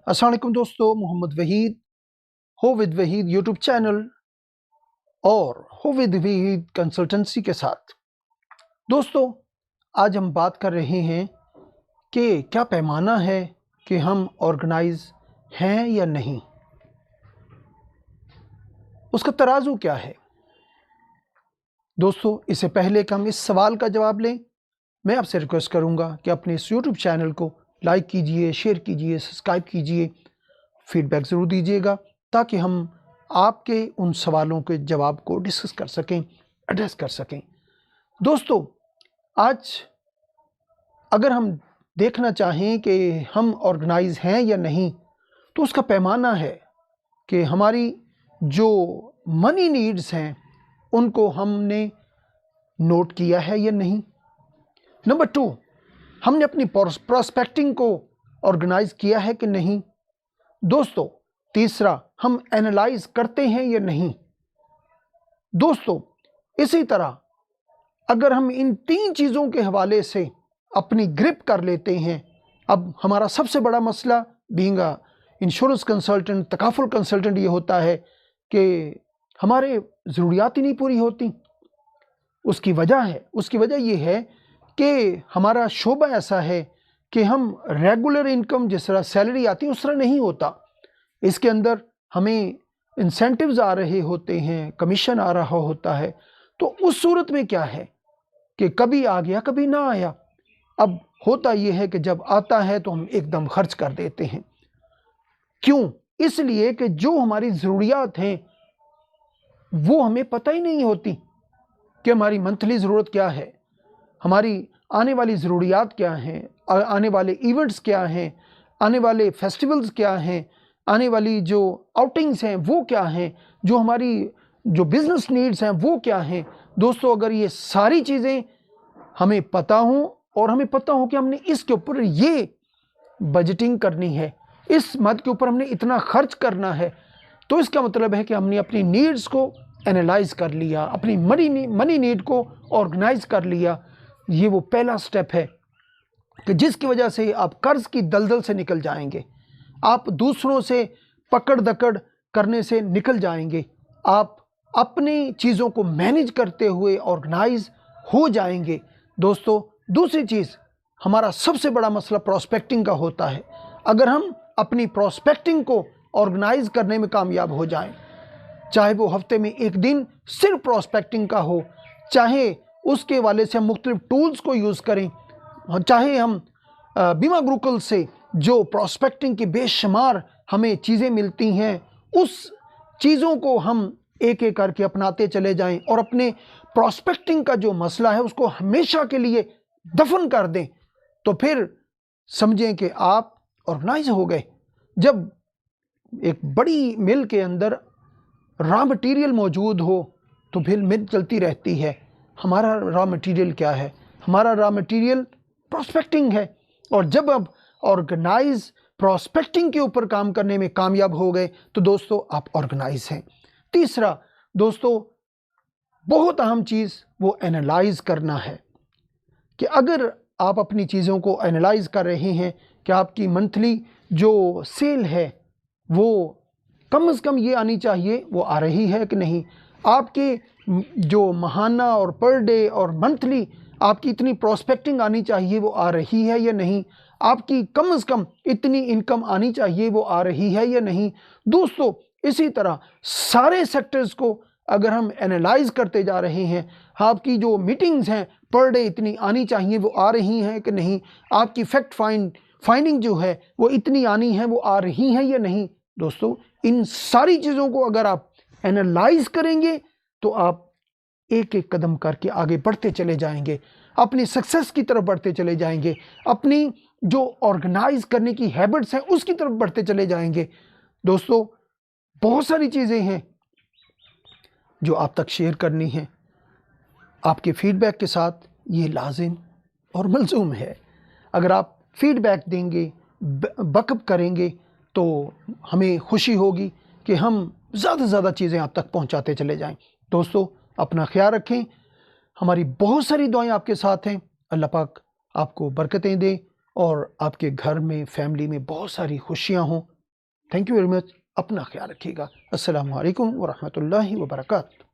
अस्सलाम वालेकुम दोस्तों, मोहम्मद वहीद हो विद वहीद यूट्यूब चैनल और हो विद वहीद कंसल्टेंसी के साथ। दोस्तों, आज हम बात कर रहे हैं कि क्या पैमाना है कि हम ऑर्गेनाइज हैं या नहीं, उसका तराजू क्या है। दोस्तों, इससे पहले कि हम इस सवाल का जवाब लें, मैं आपसे रिक्वेस्ट करूंगा कि अपने इस यूट्यूब चैनल को लाइक कीजिए, शेयर कीजिए, सब्सक्राइब कीजिए, फीडबैक ज़रूर दीजिएगा ताकि हम आपके उन सवालों के जवाब को डिस्कस कर सकें, एड्रेस कर सकें। दोस्तों, आज अगर हम देखना चाहें कि हम ऑर्गेनाइज हैं या नहीं, तो उसका पैमाना है कि हमारी जो मनी नीड्स हैं उनको हमने नोट किया है या नहीं। नंबर 2, हमने अपनी प्रोस्पेक्टिंग को ऑर्गेनाइज किया है कि नहीं। दोस्तों, तीसरा, हम एनालाइज करते हैं या नहीं। दोस्तों, इसी तरह अगर हम इन 3 चीज़ों के हवाले से अपनी ग्रिप कर लेते हैं, अब हमारा सबसे बड़ा मसला being insurance consultant, takaful consultant, ये होता है कि हमारे ज़रूरियात ही नहीं पूरी होती। उसकी वजह ये है कि हमारा शोबा ऐसा है कि हम रेगुलर इनकम जिस तरह सैलरी आती है उस तरह नहीं होता। इसके अंदर हमें इंसेंटिव्स आ रहे होते हैं, कमीशन आ रहा होता है। तो उस सूरत में क्या है कि कभी आ गया कभी ना आया। अब होता यह है कि जब आता है तो हम एकदम खर्च कर देते हैं। क्यों? इसलिए कि जो हमारी ज़रूरियात हैं वो हमें पता ही नहीं होती कि हमारी मंथली ज़रूरत क्या है, हमारी आने वाली ज़रूरियात क्या हैं, आने वाले इवेंट्स क्या हैं, आने वाले फेस्टिवल्स क्या हैं, आने वाली जो आउटिंग्स हैं वो क्या हैं, जो हमारी जो बिज़नेस नीड्स हैं वो क्या हैं। दोस्तों, अगर ये सारी चीज़ें हमें पता हों और हमें पता हो कि हमने इसके ऊपर ये बजटिंग करनी है, इस मद के ऊपर हमने इतना खर्च करना है, तो इसका मतलब है कि हमने अपनी नीड्स को एनालाइज कर लिया, अपनी मनी नीड को ऑर्गेनाइज कर लिया। ये वो पहला स्टेप है कि जिसकी वजह से आप कर्ज की दलदल से निकल जाएंगे, आप दूसरों से पकड़ दकड़ करने से निकल जाएंगे, आप अपनी चीज़ों को मैनेज करते हुए ऑर्गेनाइज हो जाएंगे। दोस्तों, दूसरी चीज़, हमारा सबसे बड़ा मसला प्रोस्पेक्टिंग का होता है। अगर हम अपनी प्रोस्पेक्टिंग को ऑर्गेनाइज करने में कामयाब हो जाएं, चाहे वो हफ्ते में एक दिन सिर्फ प्रोस्पेक्टिंग का हो, चाहे उसके वाले से हम मुख्तलिफ टूल्स को यूज़ करें, चाहे हम बीमा गुरुकुल से जो प्रोस्पेक्टिंग की बेशुमार हमें चीज़ें मिलती हैं, उस चीज़ों को हम एक एक करके अपनाते चले जाएं और अपने प्रोस्पेक्टिंग का जो मसला है उसको हमेशा के लिए दफन कर दें, तो फिर समझें कि आप ऑर्गेनाइज हो गए। जब एक बड़ी मिल के अंदर रॉ मटेरियल मौजूद हो तो फिर मिल चलती रहती है। हमारा रॉ मटेरियल क्या है? हमारा रॉ मटेरियल प्रोस्पेक्टिंग है। और जब अब ऑर्गेनाइज प्रोस्पेक्टिंग के ऊपर काम करने में कामयाब हो गए तो दोस्तों आप ऑर्गेनाइज हैं। तीसरा दोस्तों, बहुत अहम चीज़ वो एनालाइज करना है कि अगर आप अपनी चीज़ों को एनालाइज कर रहे हैं कि आपकी मंथली जो सेल है वो कम से कम ये आनी चाहिए, वो आ रही है कि नहीं, आपके जो महाना और पर डे और मंथली आपकी इतनी प्रोस्पेक्टिंग आनी चाहिए वो आ रही है या नहीं, आपकी कम से कम इतनी इनकम आनी चाहिए वो आ रही है या नहीं। दोस्तों, इसी तरह सारे सेक्टर्स को अगर हम एनालाइज करते जा रहे हैं, आपकी जो मीटिंग्स हैं पर डे इतनी आनी चाहिए वो आ रही हैं कि नहीं, आपकी फैक्ट फाइंडिंग जो है वो इतनी आनी है वो आ रही है या नहीं। दोस्तों, इन सारी चीज़ों को अगर आप एनालाइज करेंगे तो आप एक एक कदम करके आगे बढ़ते चले जाएंगे, अपनी सक्सेस की तरफ बढ़ते चले जाएंगे, अपनी जो ऑर्गेनाइज करने की हैबिट्स हैं उसकी तरफ बढ़ते चले जाएंगे। दोस्तों, बहुत सारी चीज़ें हैं जो आप तक शेयर करनी है। आपके फीडबैक के साथ ये लाजिम और मलज़ूम है। अगर आप फीडबैक देंगे, बकअप करेंगे तो हमें खुशी होगी कि हम ज़्यादा से ज़्यादा चीज़ें आप तक पहुंचाते चले जाएं। दोस्तों, अपना ख्याल रखें। हमारी बहुत सारी दुआएं आपके साथ हैं। अल्लाह पाक आपको बरकतें दे और आपके घर में, फैमिली में बहुत सारी खुशियां हों। تھینک یو ویری مچ، اپنا خیال رکھیے گا۔ السلام علیکم ورحمۃ اللہ وبرکاتہ۔